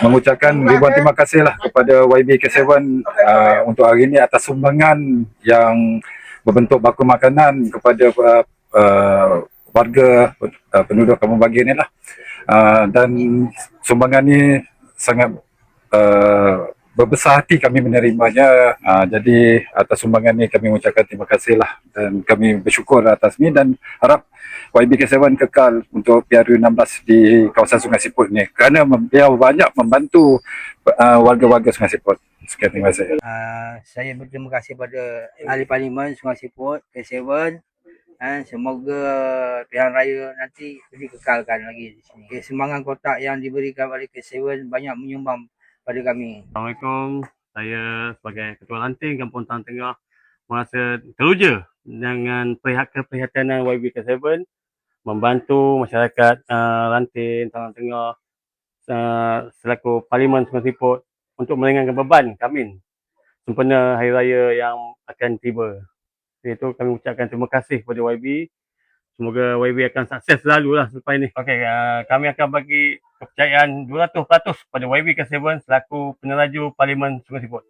mengucapkan ribuan terima kasih lah kepada YB K7 untuk hari ini atas sumbangan yang berbentuk baku makanan kepada warga penduduk Kampung Bagi ni lah. Dan sumbangan ni sangat berbesar hati kami menerimanya. Jadi atas sumbangan ni kami mengucapkan terima kasih lah, dan kami bersyukur atas ni dan harap YB K7 kekal untuk Piala 16 di kawasan Sungai Siput ni kerana dia banyak membantu warga-warga Sungai Siput. Sekian, terima kasih. Saya berterima kasih pada Ahli Parlimen Sungai Siput K7. Semoga pilihan raya nanti dikekalkan lagi di sini. Sumbangan kotak yang diberikan oleh K7 banyak menyumbang pada kami. Assalamualaikum. Saya sebagai Ketua Lanting Kampung Tahan Tengah merasa teruja dengan keprihatinan YB K7 membantu masyarakat Lanting Tahan Tengah selaku Parlimen Sungai Siput untuk meringankan beban kami sempena Hari Raya yang akan tiba. Itu kami ucapkan terima kasih kepada YB. Semoga YB akan sukses selalu lah selepas ini. Okey, kami akan bagi kepercayaan 200% pada YB K7 selaku peneraju Parlimen Sungai Siput.